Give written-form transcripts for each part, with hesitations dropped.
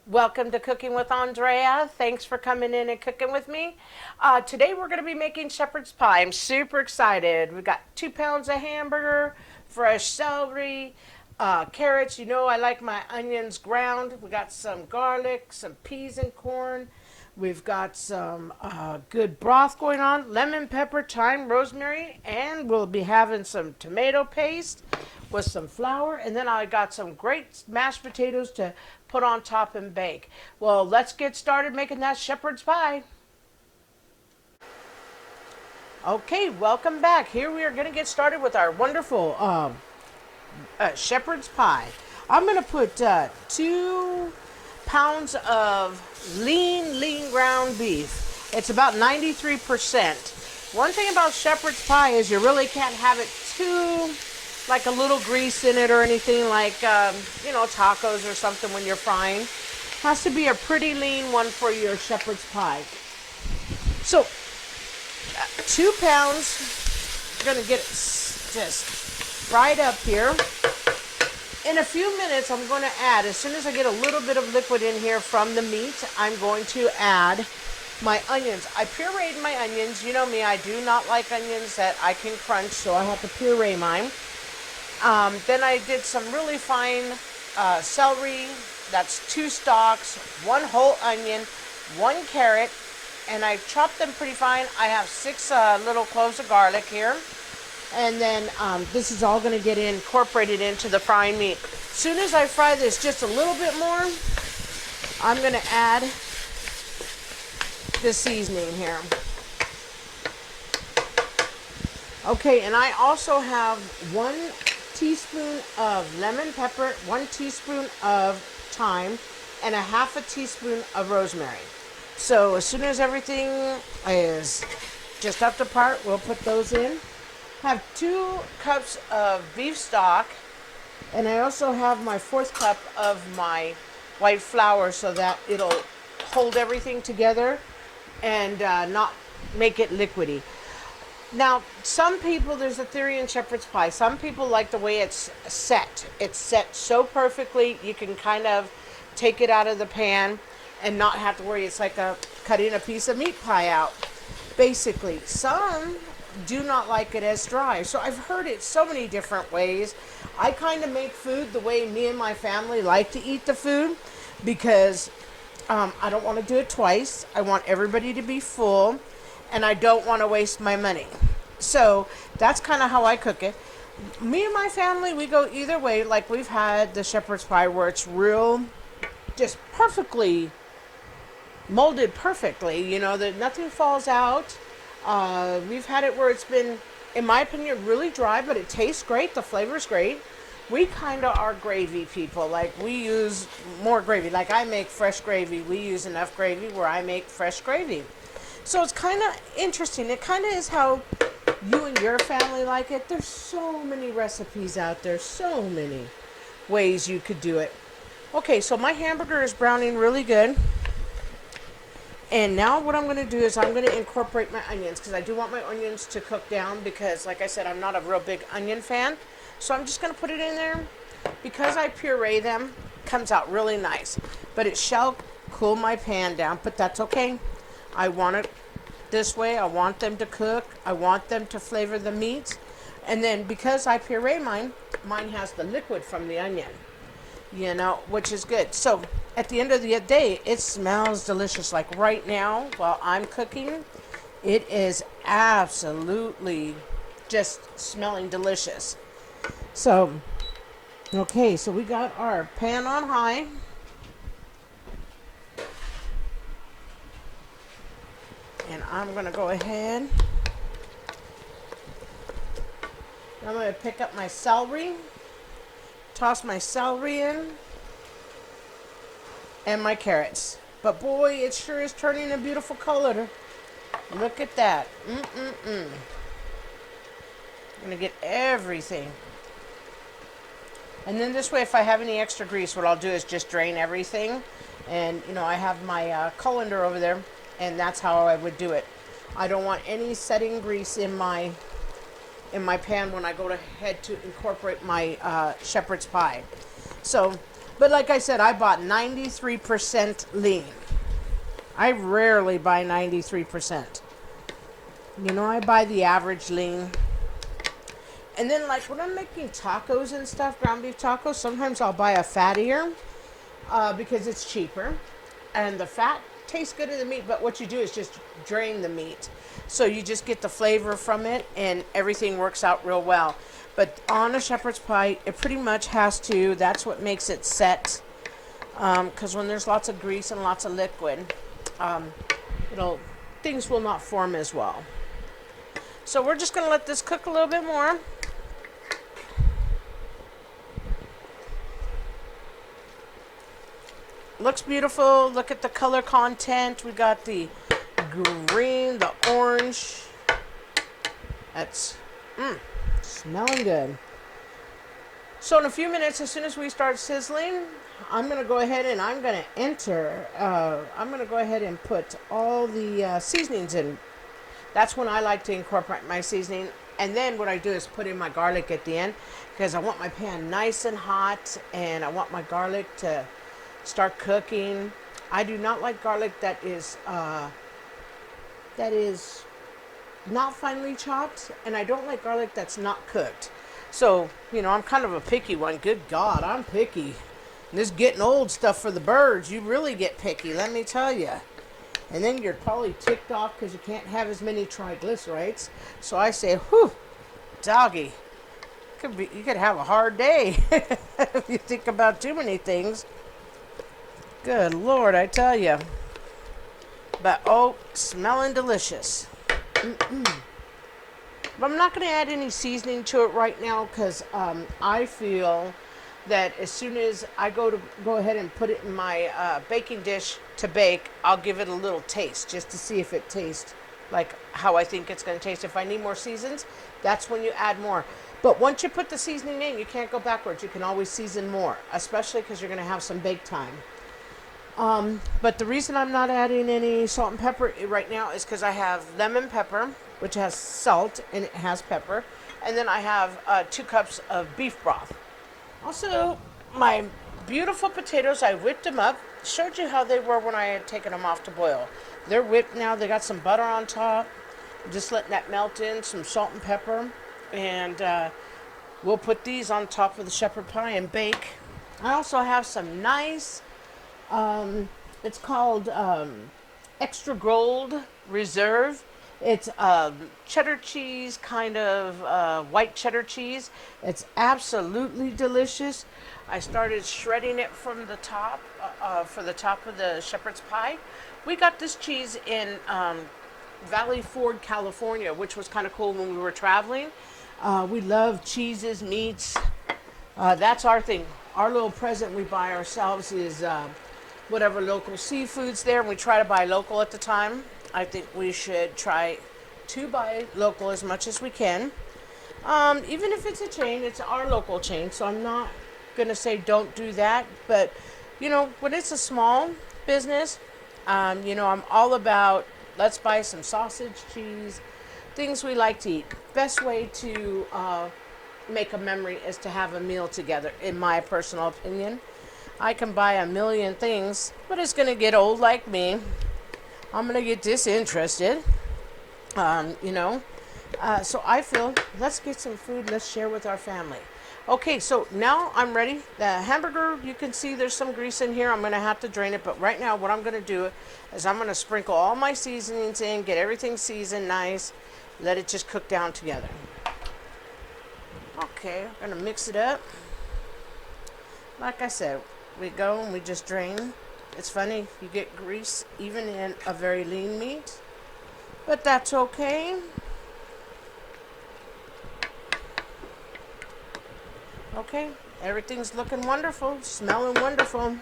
Welcome to Cooking with Andrea. Thanks for coming in and cooking with me. Today we're going to be making shepherd's pie. I'm super excited. We've got 2 pounds of hamburger, fresh celery, carrots. You know I like my onions ground. We got some garlic, some peas and corn. We've got some good broth going on, lemon, pepper, thyme, rosemary, and we'll be having some tomato paste with some flour, and then I got some great mashed potatoes to put on top and bake. Well, let's get started making that shepherd's pie. Okay, welcome back. Here we are going to get started with our wonderful shepherd's pie. I'm going to put 2 pounds of lean ground beef. It's about 93%. One thing about shepherd's pie is you really can't have it too like a little grease in it or anything like, tacos or something when you're frying. Has to be a pretty lean one for your shepherd's pie. So, 2 pounds, I'm going to get it just fried up here. In a few minutes, I'm going to add, as soon as I get a little bit of liquid in here from the meat, I'm going to add my onions. I pureed my onions. You know me, I do not like onions that I can crunch, so I have to puree mine. Then I did some really fine celery. That's 2 stalks, 1 whole onion, 1 carrot, and I chopped them pretty fine. I have 6 little cloves of garlic here. And then this is all going to get incorporated into the frying meat. As soon as I fry this just a little bit more, I'm going to add the seasoning here. Okay, and I also have 1 teaspoon of lemon pepper, 1 teaspoon of thyme, and a half a teaspoon of rosemary. So as soon as everything is just up to par, we'll put those in. Have 2 cups of beef stock, and I also have my 4th cup of my white flour so that it'll hold everything together and not make it liquidy. Now, some people, there's a theory in shepherd's pie. Some people like the way it's set. It's set so perfectly, you can kind of take it out of the pan and not have to worry. It's like cutting a piece of meat pie out, basically. Some do not like it as dry. So I've heard it so many different ways. I kind of make food the way me and my family like to eat the food because I don't want to do it twice. I want everybody to be full, and I don't want to waste my money. So that's kind of how I cook it. Me and my family, we go either way. Like we've had the shepherd's pie where it's real, just perfectly molded perfectly, that nothing falls out. We've had it where it's been, in my opinion, really dry, but it tastes great. The flavor's great. We kind of are gravy people. Like we use more gravy. Like I make fresh gravy. We use enough gravy where I make fresh gravy. So it's kind of interesting. It kind of is how you and your family like it. There's so many recipes out there, so many ways you could do it. Okay, so my hamburger is browning really good. And now what I'm going to do is I'm going to incorporate my onions because I do want my onions to cook down because, like I said, I'm not a real big onion fan. So I'm just going to put it in there. Because I puree them, it comes out really nice. But it shall cool my pan down, but that's okay. I want it this way. I want them to cook. I want them to flavor the meat. And then because I puree mine has the liquid from the onion, which is good. So at the end of the day, it smells delicious. Like right now, while I'm cooking, it is absolutely just smelling delicious. So, okay, so we got our pan on high. And I'm going to go ahead. I'm going to pick up my celery, toss my celery in, and my carrots. But boy, it sure is turning a beautiful color. Look at that. I'm going to get everything. And then this way, if I have any extra grease, what I'll do is just drain everything. And, I have my colander over there. And that's how I would do it. I don't want any setting grease in my pan when I go ahead to incorporate my shepherd's pie. So But like I said, I bought 93% lean. I rarely buy 93%. You know, I buy the average lean. And then, like, when I'm making tacos and stuff, ground beef tacos, sometimes I'll buy a fattier because it's cheaper. And the fat tastes good in the meat, but what you do is just drain the meat. So you just get the flavor from it, and everything works out real well. But on a shepherd's pie, it pretty much has to, that's what makes it set. Because when there's lots of grease and lots of liquid, it'll, things will not form as well. So we're just going to let this cook a little bit more. Looks beautiful. Look at the color content. We got the green, the orange. That's smelling good. So in a few minutes, as soon as we start sizzling, I'm going to go ahead and I'm going to go ahead and put all the seasonings in. That's when I like to incorporate my seasoning. And then what I do is put in my garlic at the end because I want my pan nice and hot and I want my garlic to start cooking. I do not like garlic that is not finely chopped, and I don't like garlic that's not cooked. So, you know, I'm kind of a picky one. Good God, I'm picky. And this getting old stuff for the birds, you really get picky, let me tell you. And then you're probably ticked off because you can't have as many triglycerides. So I say, whew, doggy, you could have a hard day if you think about too many things. Good Lord, I tell you. But, oh, smelling delicious. But I'm not going to add any seasoning to it right now because I feel that as soon as I go ahead and put it in my baking dish to bake, I'll give it a little taste just to see if it tastes like how I think it's going to taste. If I need more seasons, that's when you add more. But once you put the seasoning in, you can't go backwards. You can always season more, especially because you're going to have some bake time. But the reason I'm not adding any salt and pepper right now is because I have lemon pepper, which has salt and it has pepper. And then I have 2 cups of beef broth. Also, my beautiful potatoes, I whipped them up. Showed you how they were when I had taken them off to boil. They're whipped now. They got some butter on top. Just letting that melt in, some salt and pepper. And we'll put these on top of the shepherd pie and bake. I also have some nice, it's called Extra Gold Reserve. It's cheddar cheese, kind of white cheddar cheese. It's absolutely delicious. I started shredding it from the top, for the top of the shepherd's pie. We got this cheese in Valley Ford, California, which was kind of cool when we were traveling. We love cheeses, meats. That's our thing. Our little present we buy ourselves is whatever local seafood's there. And we try to buy local at the time. I think we should try to buy local as much as we can. Even if it's a chain, it's our local chain. So I'm not going to say don't do that. But, you know, when it's a small business, you know, I'm all about let's buy some sausage, cheese, things we like to eat. Best way to make a memory is to have a meal together, in my personal opinion. I can buy a million things, but it's going to get old like me. I'm going to get disinterested, you know. So I feel, let's get some food, let's share with our family. Okay, so now I'm ready. The hamburger, you can see there's some grease in here. I'm going to have to drain it, but right now what I'm going to do is I'm going to sprinkle all my seasonings in, get everything seasoned nice, let it just cook down together. Okay, I'm going to mix it up. Like I said, we go and we just drain. It's funny, you get grease even in a very lean meat, but that's okay. Okay, everything's looking wonderful, smelling wonderful.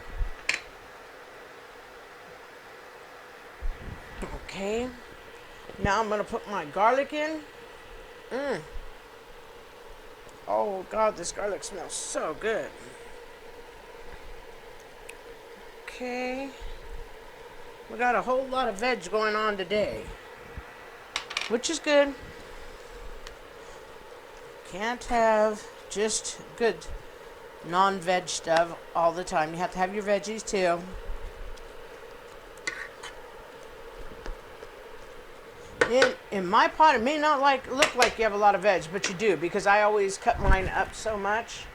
Okay, now I'm going to put my garlic in. Oh God, this garlic smells so good. Okay, we got a whole lot of veg going on today, which is good. Can't have just good non-veg stuff all the time. You have to have your veggies too. In my pot, it may not look like you have a lot of veg, but you do, because I always cut mine up so much.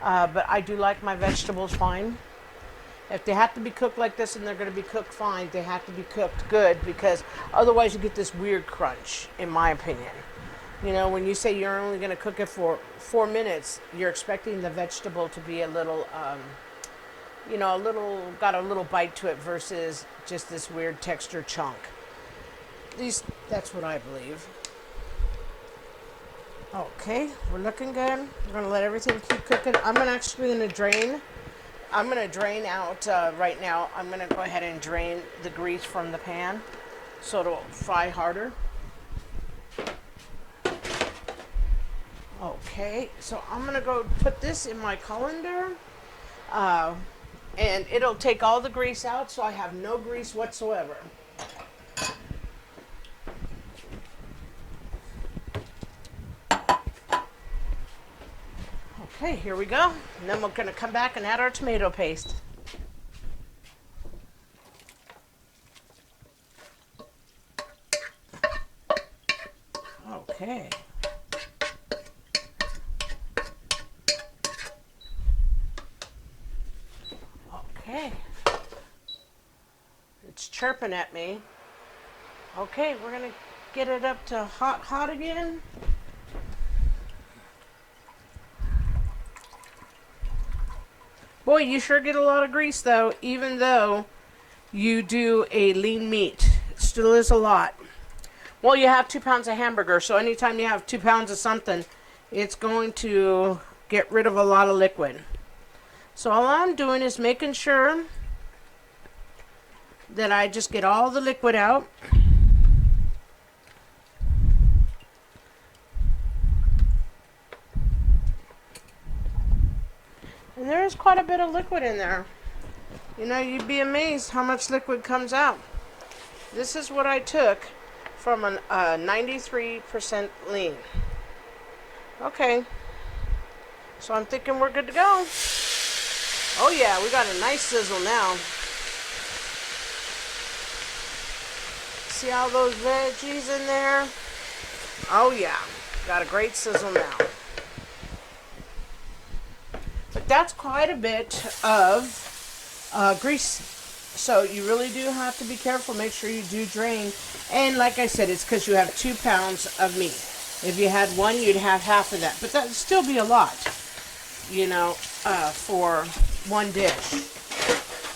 But I do like my vegetables fine. If they have to be cooked like this and they're going to be cooked fine, they have to be cooked good, because otherwise you get this weird crunch, in my opinion. You know, when you say you're only going to cook it for 4 minutes, you're expecting the vegetable to be a little, got a little bite to it versus just this weird texture chunk. At least that's what I believe. Okay, we're looking good. We're going to let everything keep cooking. I'm going to drain. I'm going to drain out right now. I'm going to go ahead and drain the grease from the pan so it'll fry harder. Okay, so I'm going to go put this in my colander. And it'll take all the grease out, so I have no grease whatsoever. Okay, here we go. And then we're going to come back and add our tomato paste. Okay. Okay. It's chirping at me. Okay, we're going to get it up to hot again. Boy, you sure get a lot of grease, though, even though you do a lean meat. It still is a lot. Well, you have 2 pounds of hamburger, so anytime you have 2 pounds of something, it's going to get rid of a lot of liquid. So all I'm doing is making sure that I just get all the liquid out. And there is quite a bit of liquid in there. You know, you'd be amazed how much liquid comes out. This is what I took from a 93% lean. Okay. So I'm thinking we're good to go. Oh yeah, we got a nice sizzle now. See all those veggies in there? Oh yeah, got a great sizzle now. But that's quite a bit of grease. So you really do have to be careful. Make sure you do drain. And like I said, it's because you have 2 pounds of meat. If you had 1, you'd have half of that. But that would still be a lot, you know, for 1 dish.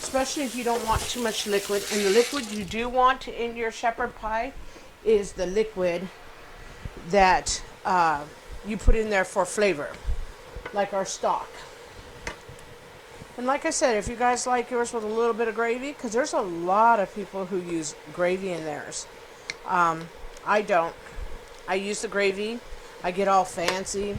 Especially if you don't want too much liquid. And the liquid you do want in your shepherd pie is the liquid that you put in there for flavor. Like our stock. And like I said, if you guys like yours with a little bit of gravy, because there's a lot of people who use gravy in theirs. I don't. I use the gravy. I get all fancy.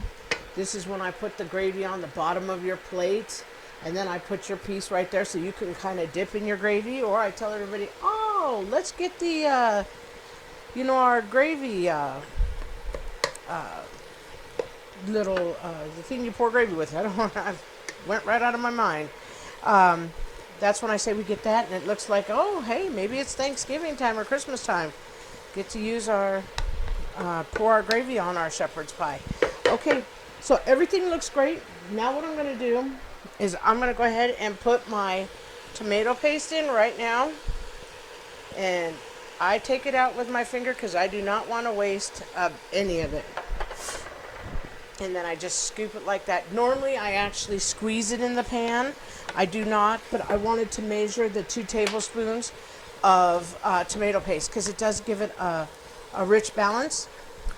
This is when I put the gravy on the bottom of your plate. And then I put your piece right there so you can kind of dip in your gravy. Or I tell everybody, oh, let's get the, our gravy, the thing you pour gravy with. I don't want to... Went right out of my mind. That's when I say we get that, and it looks like, oh, hey, maybe it's Thanksgiving time or Christmas time. Get to use our, pour our gravy on our shepherd's pie. Okay, so everything looks great. Now what I'm going to do is I'm going to go ahead and put my tomato paste in right now. And I take it out with my finger because I do not want to waste any of it. And then I just scoop it like that. Normally, I actually squeeze it in the pan. I do not, but I wanted to measure the 2 tablespoons of tomato paste because it does give it a rich balance.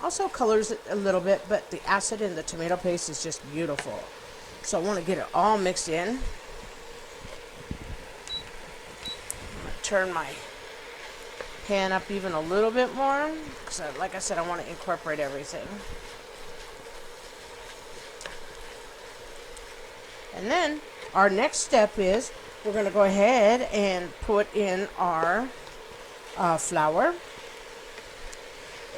Also colors it a little bit, but the acid in the tomato paste is just beautiful. So I want to get it all mixed in. I'm going to turn my pan up even a little bit more because, like I said, I want to incorporate everything. And then our next step is we're going to go ahead and put in our flour.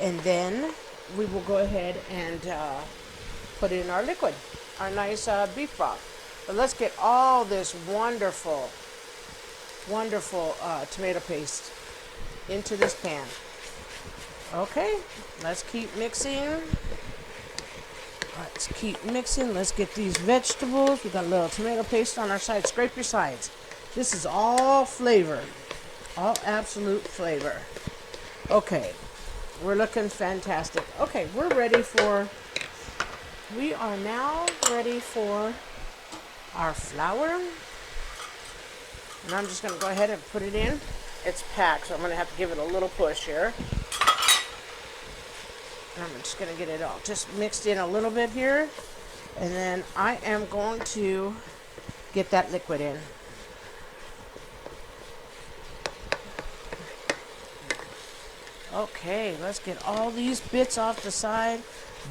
And then we will go ahead and put in our liquid, our nice beef broth. But let's get all this wonderful, wonderful tomato paste into this pan. Okay, let's keep mixing. Let's keep mixing. Let's get these vegetables. We got a little tomato paste on our side. Scrape your sides. This is all flavor. All absolute flavor. Okay, we're looking fantastic. Okay, we are now ready for our flour. And I'm just going to go ahead and put it in. It's packed, so I'm going to have to give it a little push here. And I'm just going to get it all just mixed in a little bit here. And then I am going to get that liquid in. Okay, let's get all these bits off the side.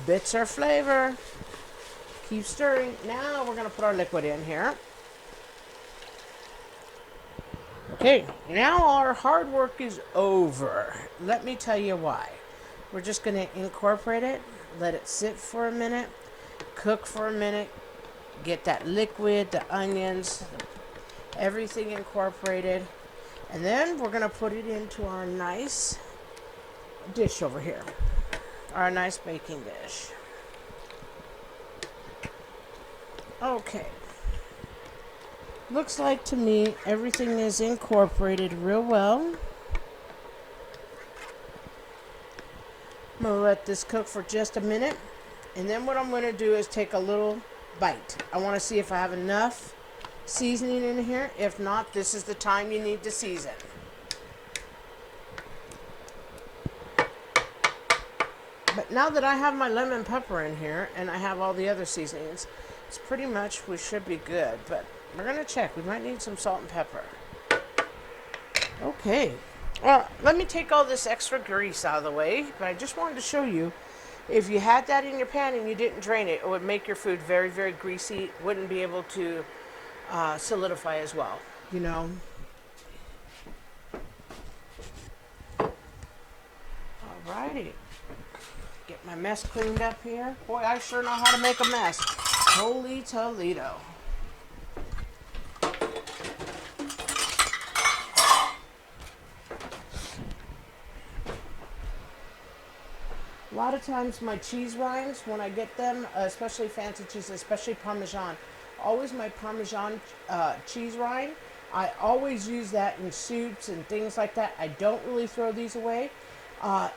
Bits are flavor. Keep stirring. Now we're going to put our liquid in here. Okay, now our hard work is over. Let me tell you why. We're just going to incorporate it, let it sit for a minute, cook for a minute, get that liquid, the onions, everything incorporated, and then we're going to put it into our nice dish over here, our nice baking dish. Okay. Looks like to me everything is incorporated real well. I'm going to let this cook for just a minute. And then what I'm going to do is take a little bite. I want to see if I have enough seasoning in here. If not, this is the time you need to season. But now that I have my lemon pepper in here and I have all the other seasonings, it's pretty much, we should be good. But we're going to check. We might need some salt and pepper. Okay. Well, let me take all this extra grease out of the way, but I just wanted to show you, if you had that in your pan and you didn't drain it, it would make your food very, very greasy. Wouldn't be able to solidify as well, you know. Alrighty. Get my mess cleaned up here. Boy, I sure know how to make a mess. Holy Toledo. A lot of times my cheese rinds, when I get them, especially fancy cheese, especially Parmesan, always my Parmesan cheese rind, I always use that in soups and things like that. I don't really throw these away.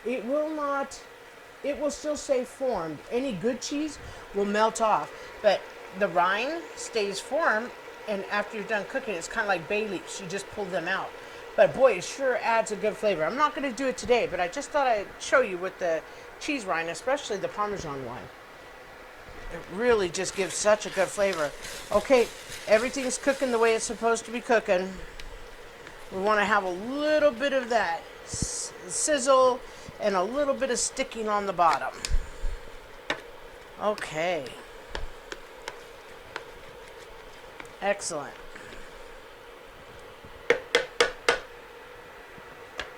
It will still stay formed. Any good cheese will melt off, but the rind stays formed, and after you're done cooking, it's kind of like bay leaves. You just pull them out. But boy, it sure adds a good flavor. I'm not going to do it today, but I just thought I'd show you with the cheese rind, especially the Parmesan one. It really just gives such a good flavor. Okay, everything's cooking the way it's supposed to be cooking. We want to have a little bit of that sizzle and a little bit of sticking on the bottom. Okay. Excellent.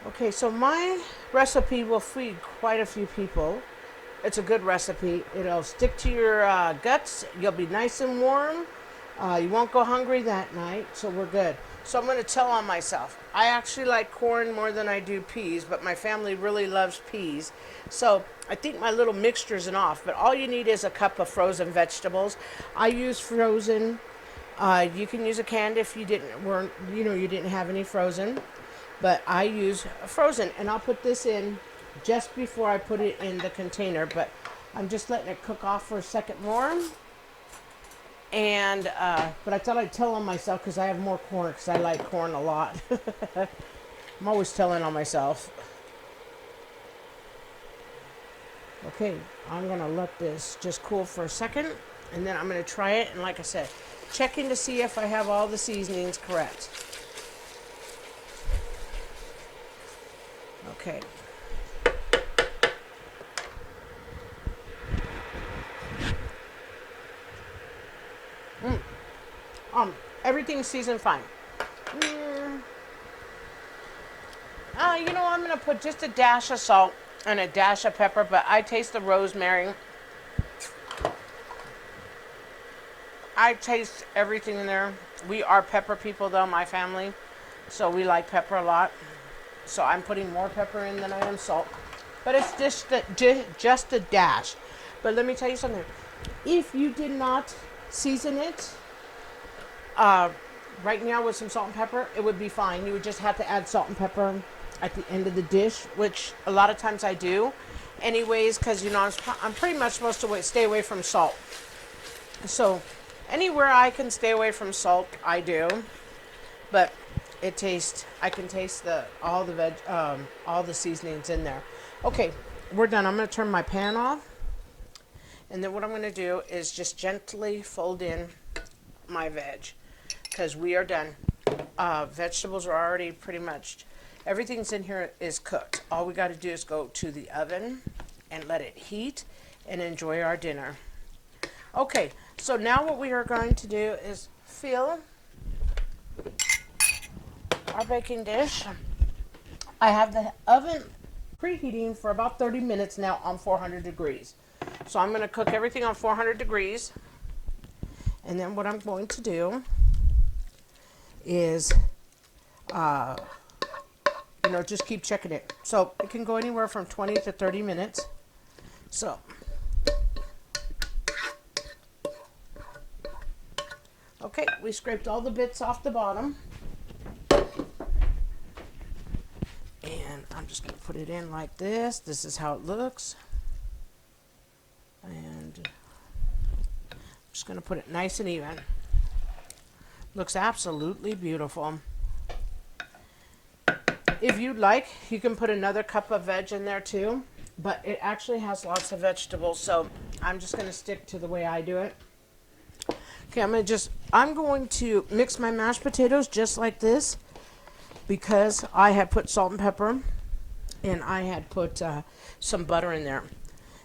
Okay, so my recipe will feed quite a few people. It's a good recipe. It'll stick to your guts. You'll be nice and warm. You won't go hungry that night, so we're good. So I'm going to tell on myself. I actually like corn more than I do peas, but my family really loves peas. So I think my little mixture is enough, but all you need is a cup of frozen vegetables. I use frozen. You can use a canned if you didn't have any frozen. But I use frozen, and I'll put this in just before I put it in the container. But I'm just letting it cook off for a second more. And but I thought I'd tell on myself because I have more corn, because I like corn a lot. I'm always telling on myself. Okay, I'm gonna let this just cool for a second, and then I'm gonna try it. And like I said, checking to see if I have all the seasonings correct. Okay. Everything's seasoned fine. I'm gonna put just a dash of salt and a dash of pepper, but I taste the rosemary. I taste everything in there. We are pepper people though, my family. So we like pepper a lot. So I'm putting more pepper in than I am salt. But it's just a dash. But let me tell you something. If you did not season it right now with some salt and pepper, it would be fine. You would just have to add salt and pepper at the end of the dish, which a lot of times I do anyways, because, you know, I'm pretty much supposed to stay away from salt. So anywhere I can stay away from salt, I do. But I can taste all the seasonings in there. Okay, we're done. I'm going to turn my pan off. And then what I'm going to do is just gently fold in my veg, because we are done. Vegetables are already pretty much, everything's in here is cooked. All we got to do is go to the oven and let it heat and enjoy our dinner. Okay, so now what we are going to do is fill our baking dish. I have the oven preheating for about 30 minutes now on 400 degrees. So I'm going to cook everything on 400 degrees. And then what I'm going to do is, just keep checking it. So it can go anywhere from 20 to 30 minutes. So okay, we scraped all the bits off the bottom. And I'm just going to put it in like this. This is how it looks. And I'm just going to put it nice and even. Looks absolutely beautiful. If you'd like, you can put another cup of veg in there too, but it actually has lots of vegetables, so I'm just going to stick to the way I do it. Okay, I'm going to mix my mashed potatoes just like this, because I had put salt and pepper and I had put some butter in there.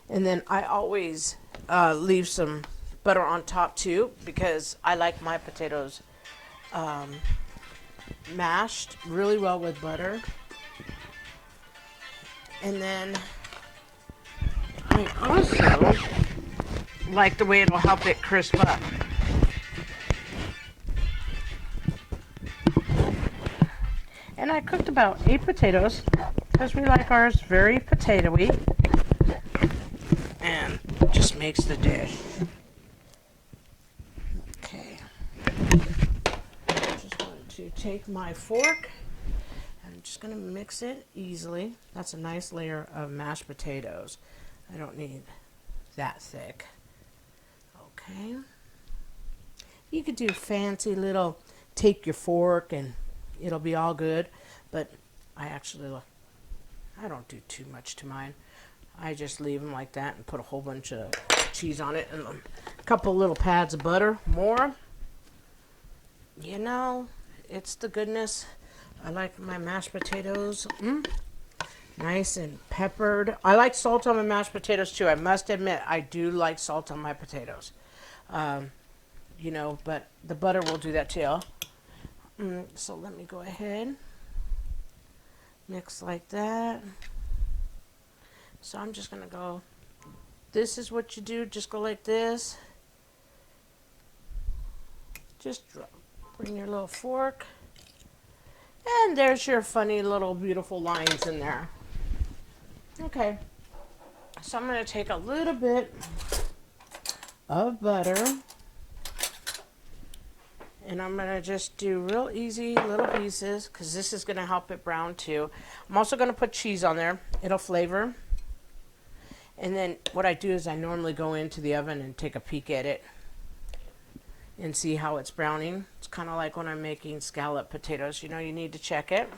And then I always leave some butter on top too, because I like my potatoes mashed really well with butter. And then I also like the way it'll help it crisp up. And I cooked about 8 potatoes, because we like ours very potatoey. And it just makes the dish. Okay. I'm just going to take my fork. I'm just going to mix it easily. That's a nice layer of mashed potatoes. I don't need that thick. Okay. You could do fancy little, take your fork and it'll be all good. But I don't do too much to mine. I just leave them like that and put a whole bunch of cheese on it and a couple little pads of butter. More. You know, it's the goodness. I like my mashed potatoes. Nice and peppered. I like salt on my mashed potatoes too. I must admit, I do like salt on my potatoes. But the butter will do that too. So let me go ahead. Mix like that. So I'm just going to go, this is what you do, just go like this. Just bring your little fork. And there's your funny little beautiful lines in there. Okay. So I'm going to take a little bit of butter. And I'm going to just do real easy little pieces, because this is going to help it brown too. I'm also going to put cheese on there. It'll flavor. And then what I do is I normally go into the oven and take a peek at it and see how it's browning. It's kind of like when I'm making scallop potatoes. You need to check it.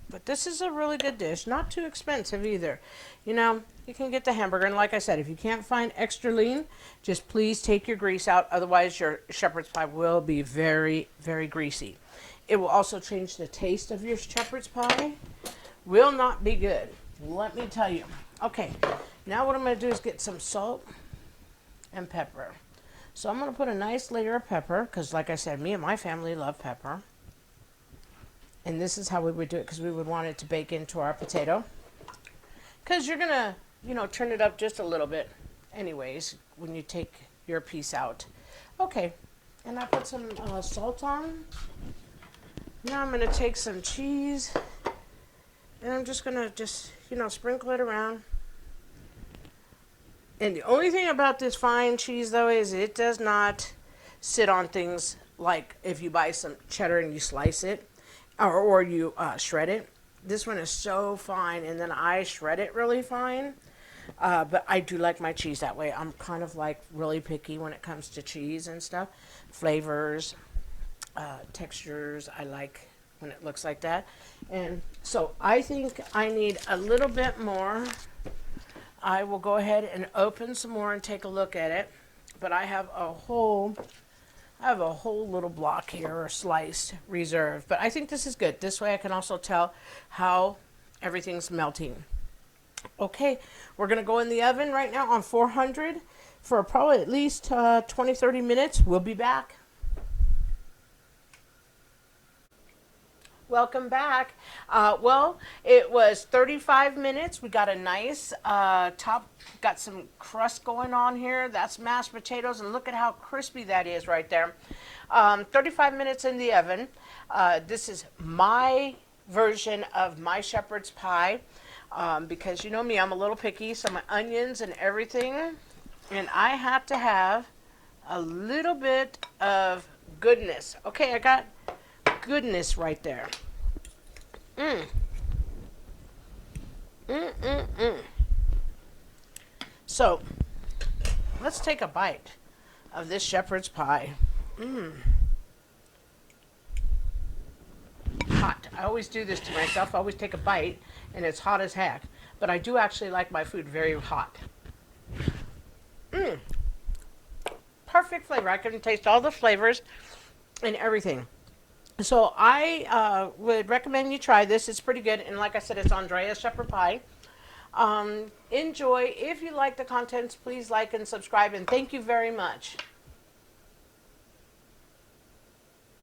But this is a really good dish. Not too expensive either. You can get the hamburger. And like I said, if you can't find extra lean, just please take your grease out. Otherwise, your shepherd's pie will be very, very greasy. It will also change the taste of your shepherd's pie. Will not be good. Let me tell you. Okay, now what I'm going to do is get some salt and pepper. So I'm going to put a nice layer of pepper, because like I said, me and my family love pepper. And this is how we would do it, because we would want it to bake into our potato. Because you're going to, turn it up just a little bit anyways when you take your piece out. Okay, and I put some salt on. Now I'm going to take some cheese, and I'm just going to sprinkle it around. And the only thing about this fine cheese, though, is it does not sit on things like if you buy some cheddar and you slice it or you shred it. This one is so fine, and then I shred it really fine. But I do like my cheese that way. I'm kind of like really picky when it comes to cheese and stuff. Flavors, textures, I like when it looks like that. And so I think I need a little bit more. I will go ahead and open some more and take a look at it. But I have a whole little block here, or sliced, reserved. But I think this is good. This way I can also tell how everything's melting. Okay, we're going to go in the oven right now on 400 for probably at least 20-30 minutes. We'll be back. Welcome back. Well, it was 35 minutes. We got a nice top, got some crust going on here. That's mashed potatoes, and look at how crispy that is right there. 35 minutes in the oven. This is my version of my shepherd's pie, because you know me, I'm a little picky, so my onions and everything, and I have to have a little bit of goodness. Okay, I got goodness right there. So let's take a bite of this shepherd's pie. Hot. I always do this to myself. I always take a bite and it's hot as heck, but I do actually like my food very hot. Perfect flavor. I can taste all the flavors and everything. So I would recommend you try this. It's pretty good. And like I said, it's Andrea's Shepherd Pie. Enjoy. If you like the contents, please like and subscribe. And thank you very much.